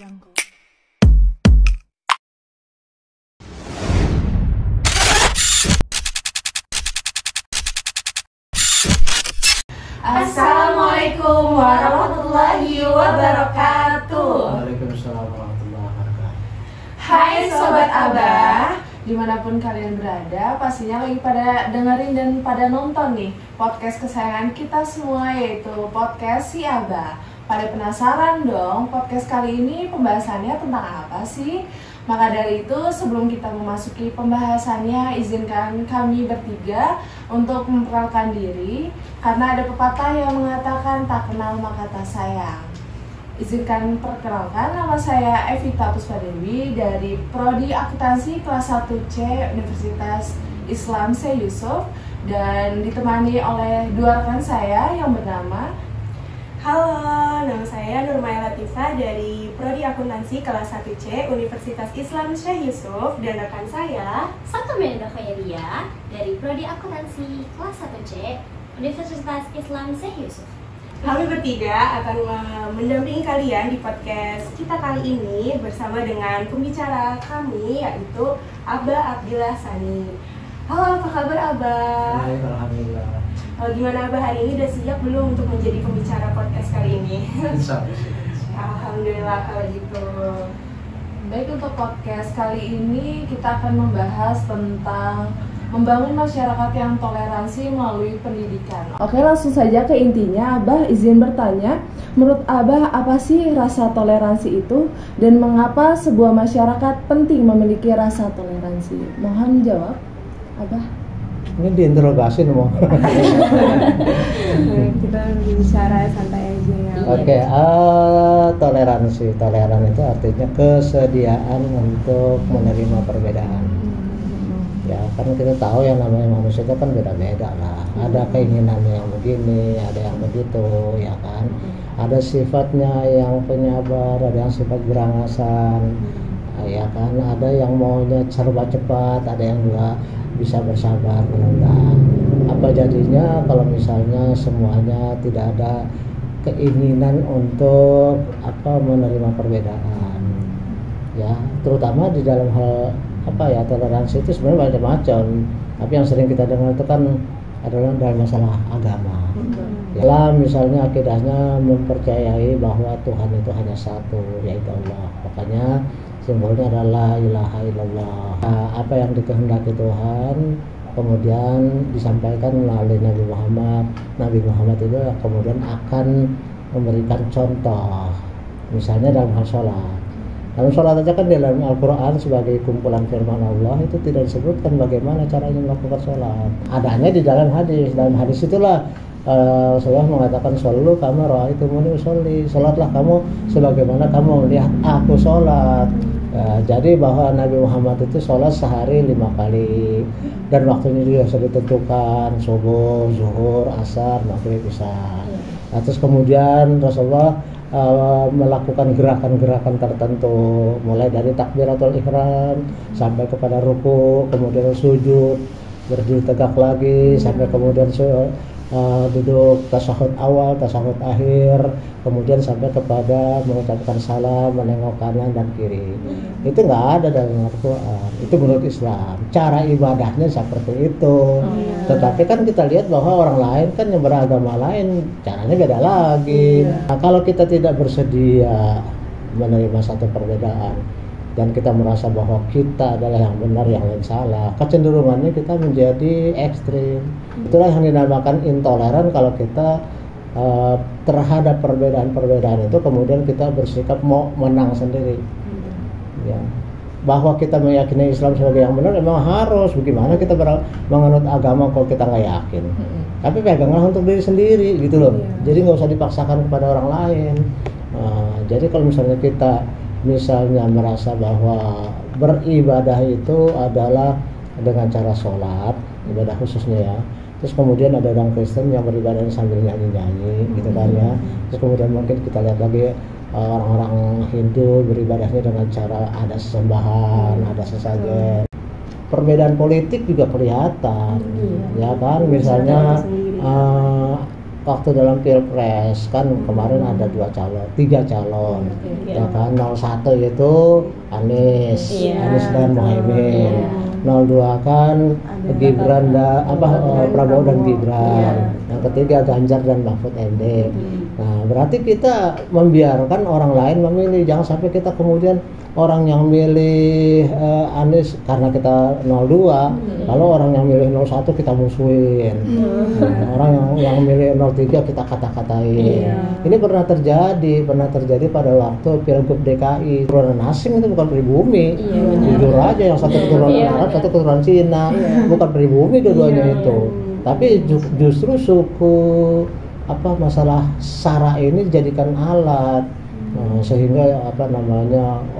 Jungle. Assalamualaikum warahmatullahi wabarakatuh. Waalaikumsalam warahmatullahi wabarakatuh. Hai Sobat Abah, dimanapun kalian berada, pastinya lagi pada dengerin dan pada nonton nih podcast kesayangan kita semua, yaitu podcast Si Abah. Pada penasaran dong, podcast kali ini pembahasannya tentang apa sih? Maka dari itu, sebelum kita memasuki pembahasannya, izinkan kami bertiga untuk memperkenalkan diri, karena ada pepatah yang mengatakan tak kenal maka tak sayang. Izinkan perkenalkan, nama saya Evita Puspadewi dari Prodi Akuntansi kelas 1C Universitas Islam Syekh Yusuf, dan ditemani oleh dua rekan saya yang bernama. Halo, nama saya Nurmaya Latifah dari Prodi Akuntansi kelas 1C Universitas Islam Syekh Yusuf, dan rekan saya Satomenda Khairia dari Prodi Akuntansi kelas 1C Universitas Islam Syekh Yusuf. Kami bertiga akan mendampingi kalian di podcast kita kali ini bersama dengan pembicara kami, yaitu Abah Abdillah Sani. Halo, apa kabar Abah? Baik, alhamdulillah. Gimana Abah hari ini? Udah siap belum untuk menjadi pembicara podcast kali ini? Insya Allah. Alhamdulillah kalau gitu. Baik, untuk podcast kali ini kita akan membahas tentang membangun masyarakat yang toleransi melalui pendidikan. Oke, langsung saja ke intinya. Abah izin bertanya, menurut Abah apa sih rasa toleransi itu dan mengapa sebuah masyarakat penting memiliki rasa toleransi? Mohon jawab, Abah. Ini diinterogasi nih, mau. Kita bicara santai aja ya. Oke, toleransi. Toleran itu artinya kesediaan untuk menerima perbedaan. Ya, kan kita tahu yang namanya manusia itu kan beda-beda lah. Ada keinginannya yang begini, ada yang begitu, ya kan. Ada sifatnya yang penyabar, ada yang sifat berangasan, ya kan. Ada yang maunya serba cepat, ada yang juga bisa bersabar menunda. Apa jadinya kalau misalnya semuanya tidak ada keinginan untuk menerima perbedaan, ya, terutama di dalam hal toleransi itu sebenarnya macam-macam, tapi yang sering kita dengar itu kan adalah dalam masalah agama. Ya, misalnya akidahnya mempercayai bahwa Tuhan itu hanya satu, yaitu Allah. Makanya simbolnya adalah la ilaha illallah. Apa yang dikehendaki Tuhan kemudian disampaikan melalui Nabi Muhammad. Nabi Muhammad itu kemudian akan memberikan contoh, misalnya dalam hal sholat. Dalam sholat aja kan di dalam Al-Quran sebagai kumpulan firman Allah itu tidak disebutkan bagaimana caranya melakukan sholat. Adanya di dalam hadis. Dalam hadis itulah Rasulullah mengatakan shollu kama ra'aitumuni usolli, sholatlah kamu sebagaimana kamu melihat aku sholat. Jadi bahwa Nabi Muhammad itu sholat sehari 5 kali dan waktunya juga sudah ditentukan, subuh, zuhur, asar, maghrib, isya. Terus kemudian Rasulullah melakukan gerakan-gerakan tertentu, mulai dari takbiratul ihram sampai kepada ruku, kemudian sujud, berdiri tegak lagi, sampai kemudian duduk tasyahud awal, tasyahud akhir, kemudian sampai kepada mengucapkan salam, menengok kanan dan kiri. Itu nggak ada dalam Al-Quran. Itu menurut Islam. Cara ibadahnya seperti itu. Tetapi kan kita lihat bahwa orang lain kan yang beragama lain caranya beda lagi. Nah, kalau kita tidak bersedia menerima satu perbedaan dan kita merasa bahwa kita adalah yang benar, yang lain salah, kecenderungannya kita menjadi ekstrim. Itulah yang dinamakan intoleran kalau kita terhadap perbedaan-perbedaan itu kemudian kita bersikap mau menang sendiri. Ya. Bahwa kita meyakini Islam sebagai yang benar memang harus. Bagaimana kita menganut agama kalau kita nggak yakin? Tapi peganglah untuk diri sendiri gitu loh. Jadi nggak usah dipaksakan kepada orang lain. Jadi kalau misalnya kita merasa bahwa beribadah itu adalah dengan cara sholat, ibadah khususnya ya. Terus kemudian ada orang Kristen yang beribadah sambil nyanyi-nyanyi gitu kan ya. Terus kemudian mungkin kita lihat lagi orang-orang Hindu beribadahnya dengan cara ada sesembahan, ada sesajen. Perbedaan politik juga kelihatan, ya kan. Misalnya waktu dalam pilpres kan kemarin ada 3 calon, ya kan 01 itu Anies dan Muhaimin, 02 kan Gibran Prabowo dan Gibran, yang ketiga Ganjar dan Mahfud MD. Nah berarti kita membiarkan orang lain memilih, jangan sampai kita kemudian orang yang milih Anies karena kita 02, lalu orang yang milih 01 kita musuhin, orang yang milih 03 kita kata-katain. Ini pernah terjadi pada waktu Pilgub DKI. Keturunan asing itu bukan pribumi, jujur aja, yang satu keturunan Arab, satu keturunan Cina, bukan pribumi dua-duanya itu. Tapi justru suku masalah SARA ini dijadikan alat. Sehingga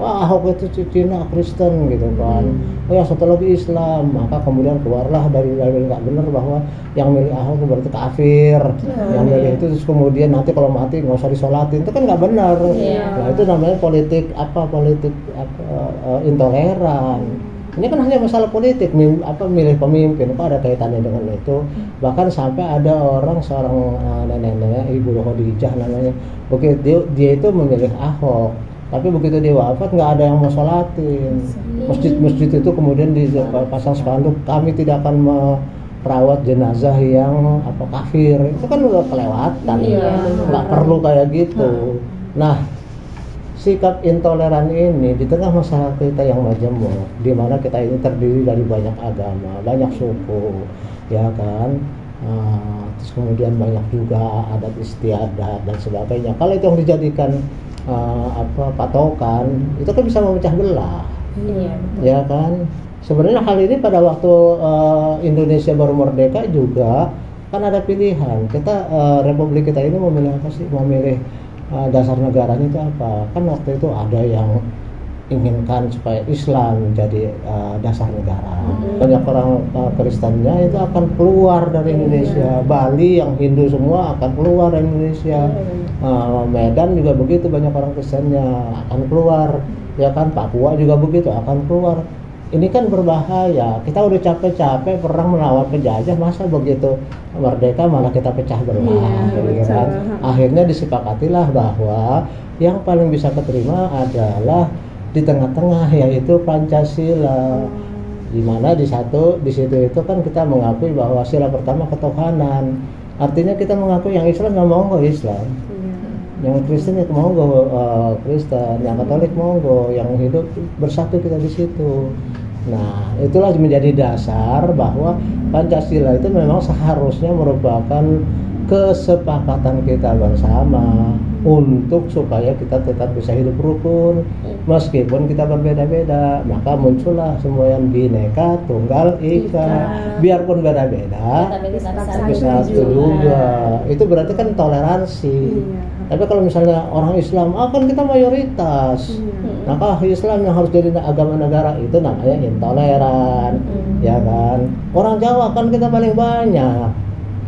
wah Ahok itu Cina Kristen gitu kan, yang satu lagi Islam, maka kemudian keluarlah dari nggak benar bahwa yang milih Ahok itu berarti kafir, yang milih itu terus kemudian nanti kalau mati nggak usah disolatin, itu kan nggak benar. Nah itu namanya politik intoleran. Ini kan hanya masalah politik, milih pemimpin, kok ada kaitannya dengan itu. Bahkan sampai ada seorang nenek Ibu Khadijah namanya, dia itu memilih Ahok, tapi begitu dia wafat nggak ada yang mau sholatin. Masjid itu kemudian dipasang spanduk, kami tidak akan merawat jenazah yang kafir. Itu kan udah kelewatan, nggak perlu kayak gitu. Nah sikap intoleran ini di tengah masyarakat kita yang majemuk, di mana kita ini terdiri dari banyak agama, banyak suku, ya kan, terus kemudian banyak juga adat istiadat dan sebagainya. Kalau itu yang dijadikan patokan, itu kan bisa memecah belah, ya kan. Sebenarnya hal ini pada waktu Indonesia baru merdeka juga kan ada pilihan. Kita Republik kita ini memilih apa sih? Memilih dasar negaranya itu apa? Kan waktu itu ada yang inginkan supaya Islam menjadi dasar negara. Banyak orang Kristennya itu akan keluar dari Indonesia. Bali yang Hindu semua akan keluar dari Indonesia. Medan juga begitu, banyak orang Kristennya akan keluar. Ya kan, Papua juga begitu, akan keluar. Ini kan berbahaya. Kita udah capek-capek perang melawan penjajah, masa begitu merdeka malah kita pecah belah, kan? Akhirnya disepakatilah bahwa yang paling bisa keterima adalah di tengah-tengah, yaitu Pancasila. Di mana di situ itu kan kita mengakui bahwa sila pertama ketuhanan. Artinya kita mengakui yang Islam yang monggo Islam, yang Kristen itu monggo Kristen, yang Katolik monggo, yang hidup bersatu kita di situ. Nah, itulah menjadi dasar bahwa Pancasila itu memang seharusnya merupakan kesepakatan kita bersama untuk supaya kita tetap bisa hidup rukun meskipun kita berbeda-beda. Maka muncullah semua yang Bhinneka Tunggal Ika, biarpun beda-beda tapi satu juga. Itu berarti kan toleransi. Tapi kalau misalnya orang Islam, kan kita mayoritas, maka Islam yang harus jadi agama negara, itu namanya intoleran, ya kan. Orang Jawa kan kita paling banyak,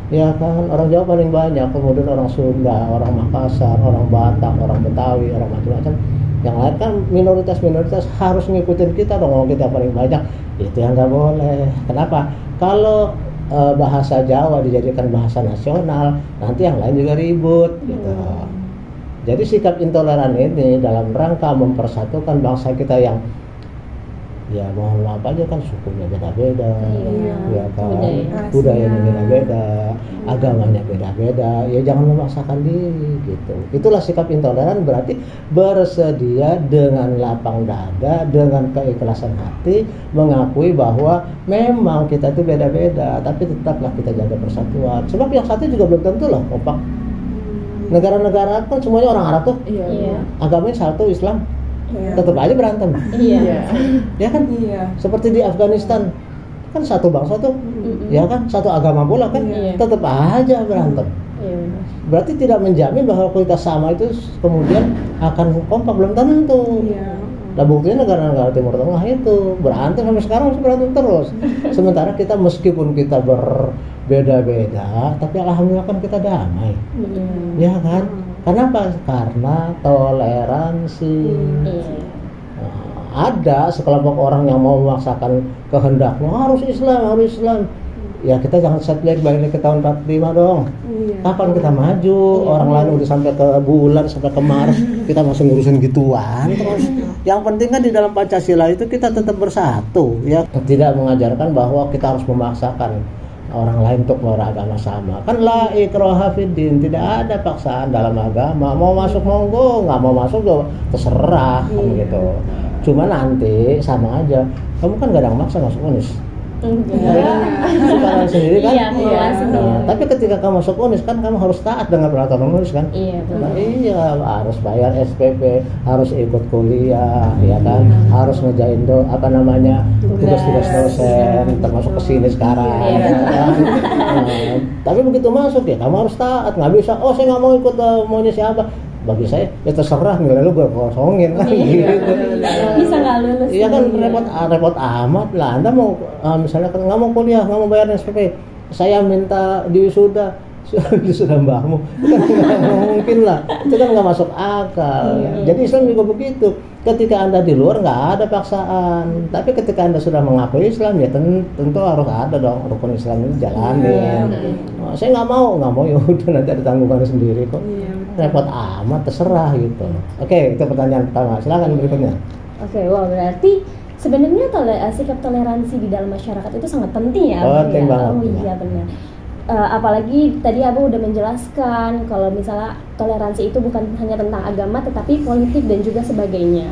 ya kan. Orang Jawa paling banyak, kemudian orang Sunda, orang Makassar, orang Batak, orang Betawi, orang macam-macam. Yang lain kan minoritas harus ngikutin kita dong, kalau kita paling banyak. Itu yang nggak boleh. Kenapa? Kalau bahasa Jawa dijadikan bahasa nasional, nanti yang lain juga ribut gitu. Jadi sikap intoleran ini dalam rangka mempersatukan bangsa kita yang ya mohon maaf aja kan sukunya beda-beda, ya kan, budayanya beda-beda, agamanya beda-beda, ya jangan memaksakan diri gitu. Itulah sikap intoleran, berarti bersedia dengan lapang dada, dengan keikhlasan hati mengakui bahwa memang kita itu beda-beda, tapi tetaplah kita jaga persatuan. Sebab yang satu juga belum tentu loh kompak. Negara-negara kan semuanya orang Arab tuh, agamanya satu, Islam, tetap aja berantem. Ya kan? Seperti di Afghanistan kan satu bangsa tuh, ya kan, satu agama pula kan, tetap aja berantem. Berarti tidak menjamin bahwa kita sama itu kemudian akan kompak, belum tentu. Nah buktinya negara-negara Timur Tengah itu berantem sampai sekarang masih berantem terus. Sementara kita meskipun kita berbeda-beda, tapi alhamdulillah kan kita damai, ya kan? Kenapa? Karena toleransi. Ada sekelompok orang yang mau memaksakan kehendaknya harus Islam. Ya kita jangan set back ke tahun 45 dong. Kapan kita maju? Orang lain udah sampai ke bulan, sampai ke Mars, kita masih ngurusin gituan terus. Yang penting kan di dalam Pancasila itu kita tetap bersatu, ya. Tidak mengajarkan bahwa kita harus memaksakan orang lain untuk beragama sama. Kan la ikraha fiddin, tidak ada paksaan dalam agama. Mau masuk monggo, nggak mau masuk juga terserah kan gitu. Cuma nanti sama aja. Kamu kan gak ada yang maksa masuk UNIS. Sekarang sendiri kan. Tapi ketika kamu masuk UNIS kan kamu harus taat dengan peraturan UNIS kan. Iya, harus bayar SPP, harus ikut kuliah, ya kan, harus ngejain tugas-tugas dosen, termasuk kesini sekarang. Tapi begitu masuk ya kamu harus taat, nggak bisa. Oh saya nggak mau ikut maunya siapa. Bagi saya ya terserah, nggak lalu gue kosongin kan gitu. Bisa nggak lulus? Iya kan repot amat lah. Anda mau misalnya kan nggak mau kuliah, nggak mau bayar SPP, saya minta diwisuda mbahmu, itu kan nggak mungkin lah, itu kan nggak masuk akal. Jadi Islam juga begitu. Ketika Anda di luar nggak ada paksaan, tapi ketika Anda sudah mengakui Islam ya tentu harus ada dong rukun Islam itu jalanin. Saya nggak mau ya udah nanti ada tanggungan sendiri kok. Repot amat, terserah gitu. Oke, itu pertanyaan pertama. Silakan berikutnya. Oke, wah berarti sebenarnya sikap toleransi di dalam masyarakat itu sangat penting ya. Penting banget. Oh iya benar. Apalagi tadi Abang udah menjelaskan kalau misalnya toleransi itu bukan hanya tentang agama tetapi politik dan juga sebagainya.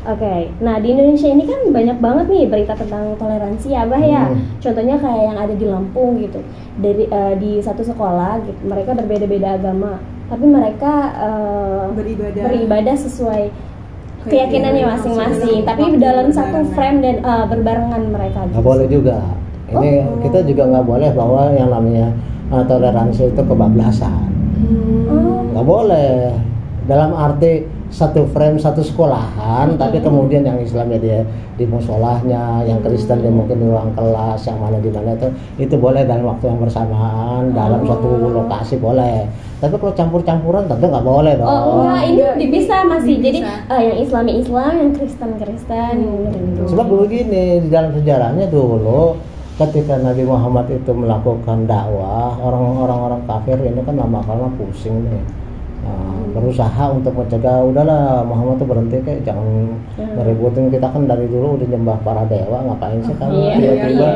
Oke, nah di Indonesia ini kan banyak banget nih berita tentang toleransi ya Abah ya. Contohnya kayak yang ada di Lampung gitu. Di satu sekolah gitu, mereka berbeda-beda agama, tapi mereka beribadah sesuai keyakinannya masing-masing, tapi dalam satu frame dan berbarengan mereka gitu. Nggak boleh juga. Ini kita juga nggak boleh bahwa yang namanya toleransi itu kebablasan. Nggak boleh. Dalam arti satu frame satu sekolahan, tapi kemudian yang Islamnya dia di musolahnya, yang Kristen dia mungkin di ruang kelas, yang mana di mana itu boleh dalam waktu yang bersamaan dalam suatu lokasi boleh. Tapi kalau campur-campuran tentu nggak boleh dong. Oh enggak, ini bisa masih. Jadi yang Islami Islam, yang Kristen. Sebab begini, di dalam sejarahnya dulu ketika Nabi Muhammad itu melakukan dakwah, orang-orang kafir ini kan lama-lama pusing nih. Berusaha untuk mencegah, udahlah Muhammad tuh berhenti, kayak jangan meributin, kita kan dari dulu udah nyembah para dewa, ngapain sih kamu tiba-tiba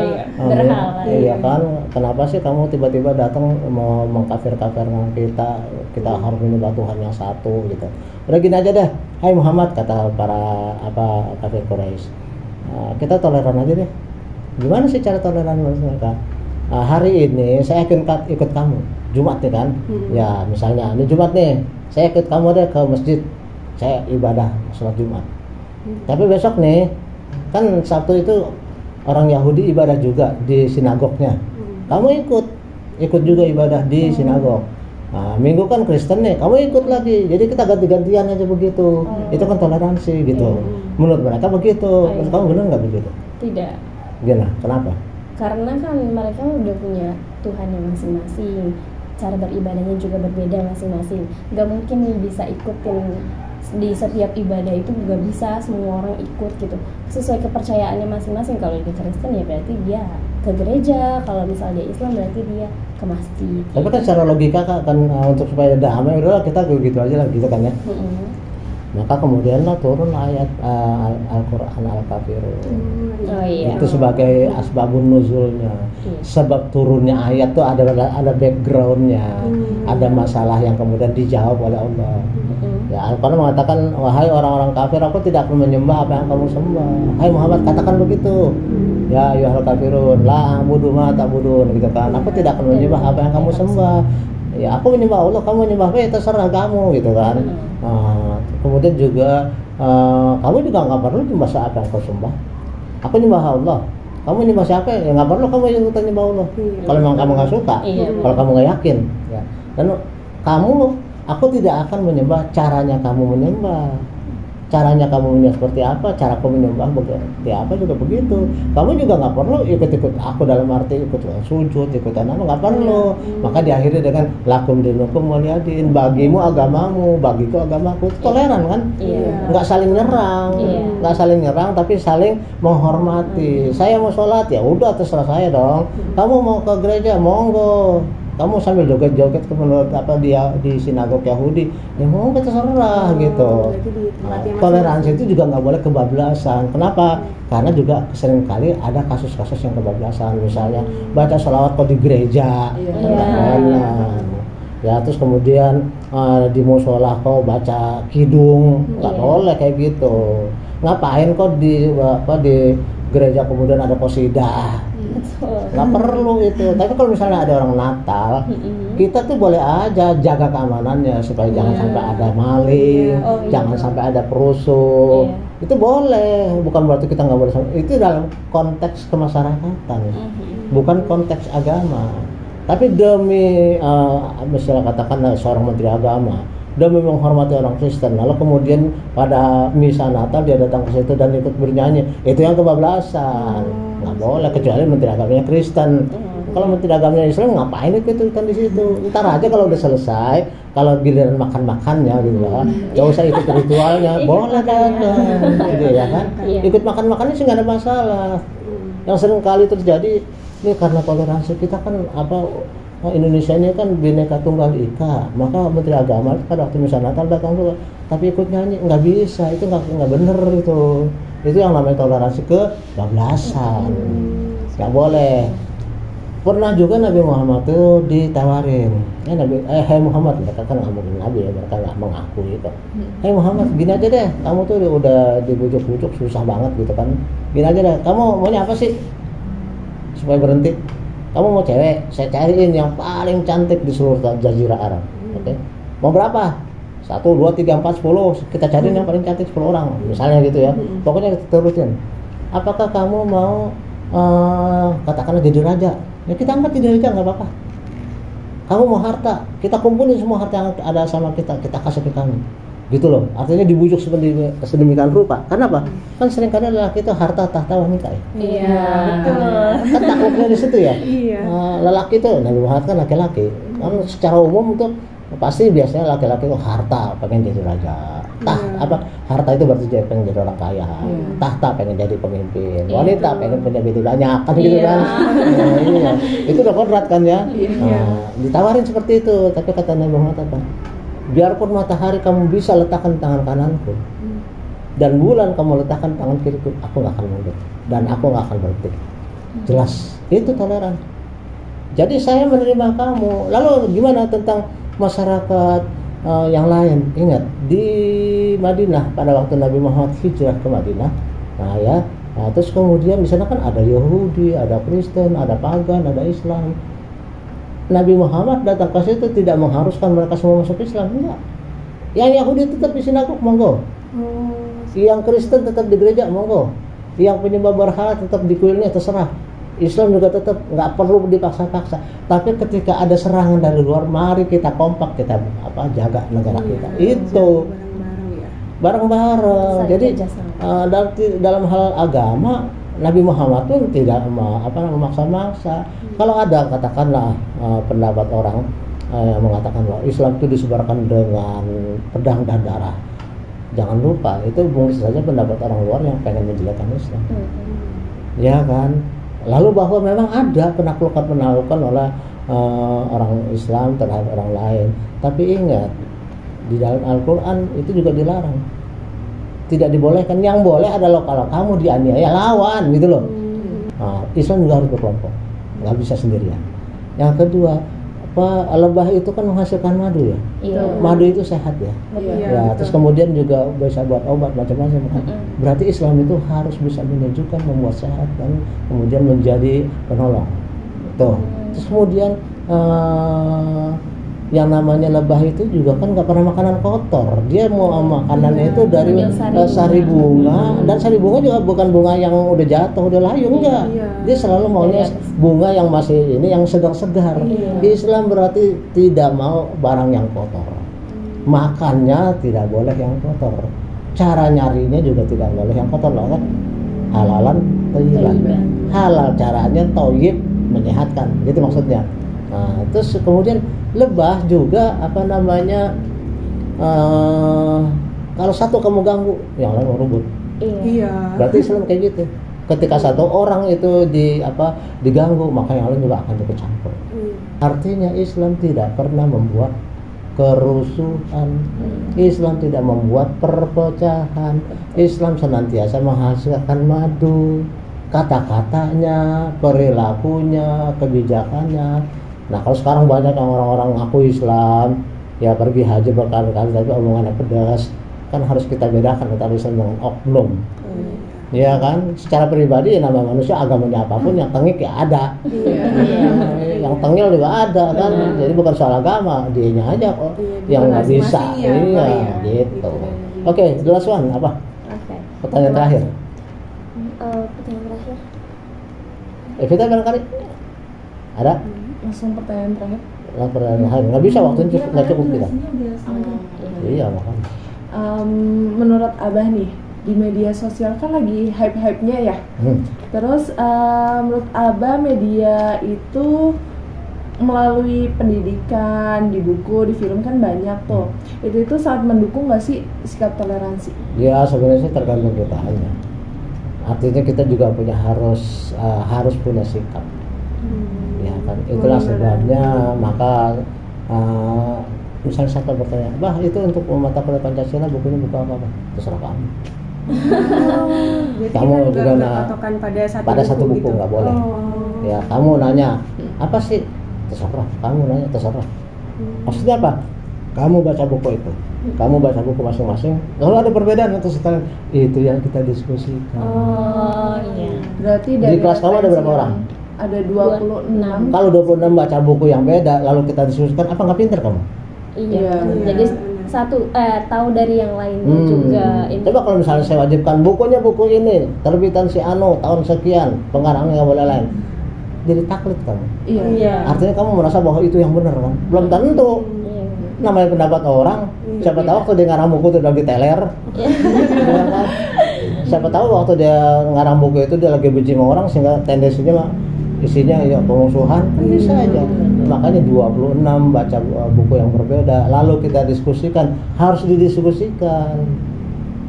iya kan, kenapa sih kamu tiba-tiba datang mau mengkafir-kafirkan kita harus menyembah Tuhan yang satu gitu. Udah gini aja deh, hai Muhammad, kata para kafir Quraisy, kita toleran aja deh. Gimana sih cara toleran mereka? Hari ini saya ikut kamu Jumat nih kan, ya misalnya ini Jumat nih, saya ikut kamu deh ke masjid, saya ibadah sholat Jumat. Tapi besok nih, kan Sabtu itu orang Yahudi ibadah juga di sinagognya, kamu ikut juga ibadah di sinagog. Nah, Minggu kan Kristen nih, kamu ikut lagi, jadi kita ganti-gantian aja begitu. Itu kan toleransi gitu. Menurut mereka begitu, terus kamu benar nggak begitu? Tidak. Gimana? Kenapa? Karena kan mereka udah punya Tuhan yang masing-masing, cara beribadahnya juga berbeda masing-masing. Gak mungkin nih bisa ikutin di setiap ibadah itu, gak bisa semua orang ikut gitu. Sesuai kepercayaannya masing-masing. Kalau dia Kristen ya berarti dia ke gereja, kalau misalnya dia Islam berarti dia ke masjid. Tapi kan secara logika kan untuk supaya damai udahlah kita gitu aja lah gitu kan ya. Maka kemudian turun ayat Al-Quran Al-Kafirun. Itu sebagai asbabun nuzulnya. Sebab turunnya ayat tuh ada backgroundnya, ada masalah yang kemudian dijawab oleh Allah. Ya, Al-Quran mengatakan, wahai orang-orang kafir, aku tidak akan menyembah apa yang kamu sembah. Hai Muhammad, katakan begitu. Ya ayyuhal kafirun, la a'budu ma ta'budun, gitu kan. Aku tidak akan menyembah apa yang kamu sembah. Ya aku menyembah Allah, kamu menyembah terserah kamu gitu kan. Kemudian juga kamu juga nggak perlu nyembah apa yang kau sembah. Aku nyembah Allah, kamu nyembah siapa ya nggak perlu kamu ikutan nyembah Allah. Kalau memang kamu nggak suka, kalau kamu nggak yakin, ya. Dan aku tidak akan menyembah caranya kamu menyembah. Caranya kamu menyembah seperti apa, cara kamu menyembah seperti apa juga begitu. Kamu juga nggak perlu ikut aku dalam arti ikut sujud, ikutan apa, nggak perlu. Maka diakhiri dengan lakum dinukum waliyadin, bagimu agamamu, bagiku agamaku. Itu toleran kan? Nggak saling nyerang, nggak saling nyerang, tapi saling menghormati. Saya mau sholat ya udah terserah saya dong. Kamu mau ke gereja monggo. kamu sambil joget-joget di sinagog Yahudi, ya mau terserah gitu. Toleransi itu juga nggak boleh kebablasan. Kenapa? Karena juga seringkali ada kasus-kasus yang kebablasan, misalnya baca sholawat kok di gereja, ya terus kemudian di mushola kok baca kidung, nggak boleh kayak gitu. Ngapain kok di gereja kemudian ada qasidah? Nggak perlu itu. Tapi kalau misalnya ada orang Natal, kita tuh boleh aja jaga keamanannya supaya jangan sampai ada maling, jangan sampai ada perusuh. Itu boleh, bukan berarti kita nggak boleh. Itu dalam konteks kemasyarakatan, bukan konteks agama. Tapi demi misalnya katakan seorang menteri agama, demi menghormati orang Kristen, lalu kemudian pada misa Natal dia datang ke situ dan ikut bernyanyi, itu yang kebablasan. Nggak boleh, kecuali menteri agamanya Kristen. Kalau menteri agamanya Islam ngapain ikut-ikutan di situ? Ntar aja kalau udah selesai, kalau giliran makan-makannya gitu lah, nggak usah ikut ritualnya, boleh datang, gitu ya kan? Ikut makan-makannya sih nggak ada masalah. Yang sering kali terjadi ini karena toleransi kita kan Indonesia ini kan Bhinneka Tunggal Ika, maka menteri agama pada waktu misa Natal datang juga, tapi ikut nyanyi nggak bisa, itu nggak bener itu yang namanya toleransi kebablasan, nggak boleh. Pernah juga Nabi Muhammad itu ditawarin, Hai Muhammad, mereka kan nggak mungkin Nabi ya, mereka nggak mengakui itu. Hai Muhammad, gini aja deh, kamu tuh udah dibujuk-bujuk susah banget gitu kan, gini aja deh, kamu maunya apa sih supaya berhenti? Kamu mau cewek, saya cariin yang paling cantik di seluruh Jazirah Arab. Oke. Mau berapa? 1, 2, 3, 4, 10. Kita cariin yang paling cantik 10 orang. Misalnya gitu ya. Pokoknya kita terusin. Apakah kamu mau katakanlah jadi raja? Ya kita angkat jadi raja, nggak apa-apa. Kamu mau harta? Kita kumpulin semua harta yang ada sama kita kasih ke kamu. Gitu loh. Artinya dibujuk sedemikian rupa. Kenapa? Kan seringkali lelaki itu harta tahta wanita ya. Iya, betul. Kan takluknya di situ ya. Iya. Lelaki itu Nabi Muhammad kan laki-laki. Kan secara umum itu pasti biasanya laki-laki itu harta pengen jadi raja. Harta itu berarti pengen jadi orang kaya. Tahta pengen jadi pemimpin. Wanita pengen punya bini banyak kan gitu kan. Iya. Itu udah kodrat kan ya. Ditawarin seperti itu, tapi kata Nabi Muhammad apa? Biarpun matahari kamu bisa letakkan tangan kananku dan bulan kamu letakkan tangan kiriku, aku nggak akan mundur dan aku nggak akan berhenti. Jelas, itu toleran. Jadi saya menerima kamu. Lalu gimana tentang masyarakat yang lain? Ingat, di Madinah pada waktu Nabi Muhammad hijrah ke Madinah, terus kemudian di sana kan ada Yahudi, ada Kristen, ada pagan, ada Islam. Nabi Muhammad datang ke situ tidak mengharuskan mereka semua masuk Islam, enggak. Yang Yahudi tetap di sinagog, monggo. Yang Kristen tetap di gereja, monggo. Yang penyembah berhala tetap di kuilnya, terserah. Islam juga tetap, nggak perlu dipaksa-paksa. Tapi ketika ada serangan dari luar, mari kita kompak, kita jaga negara kita. Itu bareng-bareng. Jadi dalam hal agama Nabi Muhammad pun tidak memaksa-maksa. Kalau ada katakanlah pendapat orang yang mengatakan bahwa Islam itu disebarkan dengan pedang dan darah, jangan lupa itu mungkin saja pendapat orang luar yang pengen menjelekkan Islam. Ya kan? Lalu bahwa memang ada penaklukan oleh orang Islam terhadap orang lain. Tapi ingat, di dalam Al-Quran itu juga dilarang. Tidak dibolehkan. Yang boleh adalah kalau kamu dianiaya, lawan gitu loh. Islam juga harus berkelompok, nggak bisa sendirian. Yang kedua, lebah itu kan menghasilkan madu ya. Madu itu sehat ya. Ya, terus kemudian juga bisa buat obat macam-macam kan. Berarti Islam itu harus bisa menunjukkan, membuat sehat dan kemudian menjadi penolong. Tuh. Terus kemudian yang namanya lebah itu juga kan nggak pernah makanan kotor. Dia mau makanannya itu dari sari bunga, dan sari bunga juga bukan bunga yang udah jatuh, udah layu, enggak. Dia selalu maunya bunga yang masih ini, yang segar-segar. Islam berarti tidak mau barang yang kotor. Makannya tidak boleh yang kotor. Cara nyarinya juga tidak boleh yang kotor loh kan. Halalan thayyiban. Halal caranya, thayyib menyehatkan. Gitu maksudnya. Nah, terus kemudian lebah juga kalau satu kamu ganggu, yang lain mau ribut. Berarti Islam kayak gitu. Ketika satu orang itu diganggu, maka yang lain juga akan ikut campur. Artinya Islam tidak pernah membuat kerusuhan. Islam tidak membuat perpecahan. Islam senantiasa menghasilkan madu, kata-katanya, perilakunya, kebijakannya. Nah, kalau sekarang banyak orang-orang ngaku Islam, ya pergi haji berkali-kali tapi omongannya pedas, kan harus kita bedakan antara Islam dengan oknum. Ya kan, secara pribadi ya nama manusia agamanya apapun yang tengik ya ada, yang tengil juga ada kan. Jadi bukan soal agama, dianya aja kok yang nggak bisa. Gitu. Oke, the last one apa? Pertanyaan terakhir. Pertanyaan terakhir. Evita barangkali ada? Langsung pertanyaan terakhir. Pertanyaan terakhir, nggak bisa waktunya nggak cukup kita. Iya makanya. Menurut Abah nih, di media sosial kan lagi hype-hypenya ya. Terus menurut Abah media itu melalui pendidikan, di buku, di film kan banyak tuh. Itu sangat mendukung nggak sih sikap toleransi? Ya sebenarnya sih tergantung kita hanya. Artinya kita juga harus punya sikap. Ya kan, itulah sebabnya maka misalnya saya bertanya, bah itu untuk mata kuliah Pancasila bukunya buku apa? Terserah kamu. Kamu juga patokan pada satu buku nggak gitu. Boleh. Ya kamu nanya apa sih? Terserah. Kamu nanya terserah. Maksudnya apa? Kamu baca buku itu. Kamu baca buku masing-masing. Kalau ada perbedaan atau setengah itu yang kita diskusikan. Iya. Berarti di kelas kamu ada berapa orang? Ada 26. Kalau 26 baca buku yang beda lalu kita diskusikan, apa nggak pinter kamu? Iya. Jadi tahu dari yang lainnya juga. Coba kalau misalnya saya wajibkan bukunya buku ini terbitan si Anu tahun sekian, pengarangnya nggak boleh lain, jadi taklid kamu. Iya. Artinya kamu merasa bahwa itu yang benar kan? Belum tentu. Namanya pendapat orang. Siapa tahu waktu dia ngarang buku itu lagi teler. Kan? Siapa tahu waktu dia ngarang buku itu dia lagi benci sama orang sehingga tendensinya isinya ya pemusuhan, bisa aja. Makanya 26 baca buku yang berbeda lalu kita diskusikan, harus didiskusikan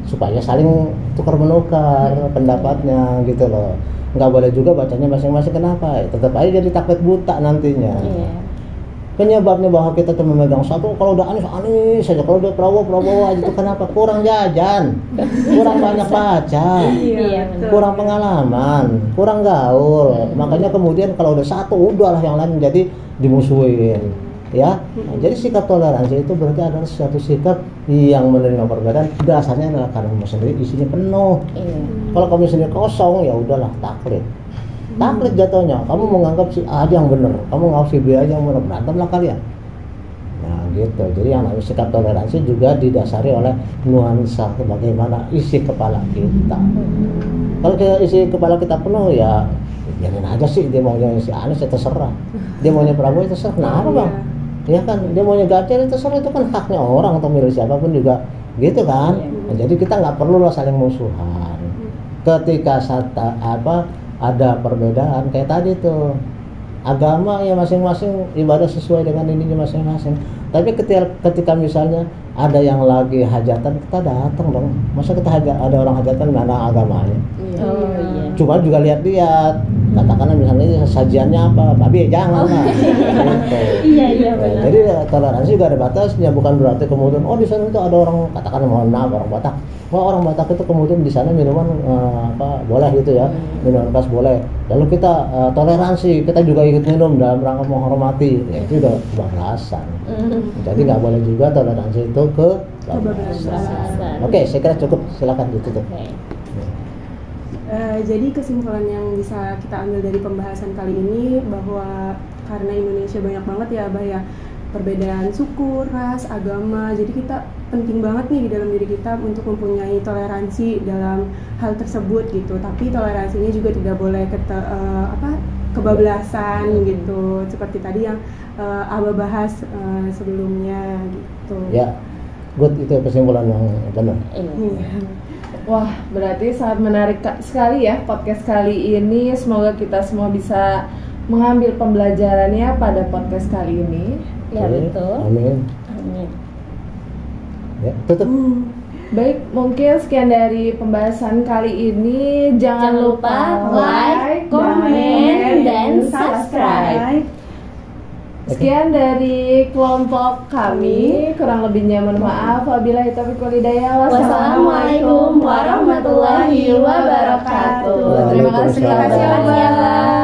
supaya saling tukar menukar pendapatnya gitu loh. Nggak boleh juga bacanya masing-masing, kenapa? Tetap aja jadi taklid buta nantinya. Penyebabnya bahwa kita tuh memegang satu, kalau udah Anies saja, kalau udah Prabowo aja itu kenapa? Kurang jajan, kurang banyak baca, kurang pengalaman, kurang gaul. Makanya kemudian kalau udah satu, udahlah yang lain menjadi dimusuhin. Ya, nah, jadi sikap toleransi itu berarti adalah suatu sikap yang menerima perbedaan. Dasarnya adalah karena kamu sendiri isinya penuh. Kalau kamu sendiri kosong, ya udahlah taklid. Taklid jatuhnya, kamu menganggap si A aja yang benar, kamu menganggap si B aja yang benar, berantemlah kalian. Nah gitu, jadi yang namanya sikap toleransi juga didasari oleh nuansa bagaimana isi kepala kita. Kalau isi kepala kita penuh ya biarin aja sih, dia maunya si Anies ya terserah, dia maunya Prabowo ya terserah, kenapa bang? Ya kan, dia maunya Ganjar ya terserah, itu kan haknya orang untuk milih siapapun juga, gitu kan? Nah, jadi kita nggak perlu lah saling musuhan. Ketika ada perbedaan kayak tadi tuh, agama ya masing-masing ibadah sesuai dengan ininya masing-masing. Tapi ketika misalnya ada yang lagi hajatan, kita datang dong. Masa kita ada orang hajatan mana agamanya? Cuma juga lihat-lihat. Katakanlah misalnya sajiannya apa, babi jangan lah. Iya benar. Jadi toleransi juga ada batasnya, bukan berarti kemudian di sana itu ada orang, katakan mohon maaf orang Batak. Orang Batak itu kemudian di sana minuman boleh gitu ya, minuman keras boleh. Lalu kita toleransi, kita juga ikut minum dalam rangka menghormati, ya itu udah kebablasan. Jadi nggak boleh juga toleransi itu ke kebablasan. Oke, saya kira cukup, silakan ditutup. Jadi kesimpulan yang bisa kita ambil dari pembahasan kali ini bahwa karena Indonesia banyak banget ya Abah ya, perbedaan suku, ras, agama, jadi kita penting banget nih di dalam diri kita untuk mempunyai toleransi dalam hal tersebut gitu. Tapi toleransinya juga tidak boleh kebablasan gitu, seperti tadi yang Abah bahas sebelumnya gitu. Ya, good, itu kesimpulan yang benar. Wah, berarti sangat menarik sekali ya podcast kali ini. Semoga kita semua bisa mengambil pembelajarannya pada podcast kali ini. Ya betul. Amin. Amin. Ya, tutup. Baik, mungkin sekian dari pembahasan kali ini. Jangan lupa like, komen, dan subscribe. Sekian dari kelompok kami, kurang lebihnya mohon maaf. Wabillahi taufiq wal hidayah. Wassalamualaikum warahmatullahi wabarakatuh. Terima kasih. Waalaikumsalam. Abah.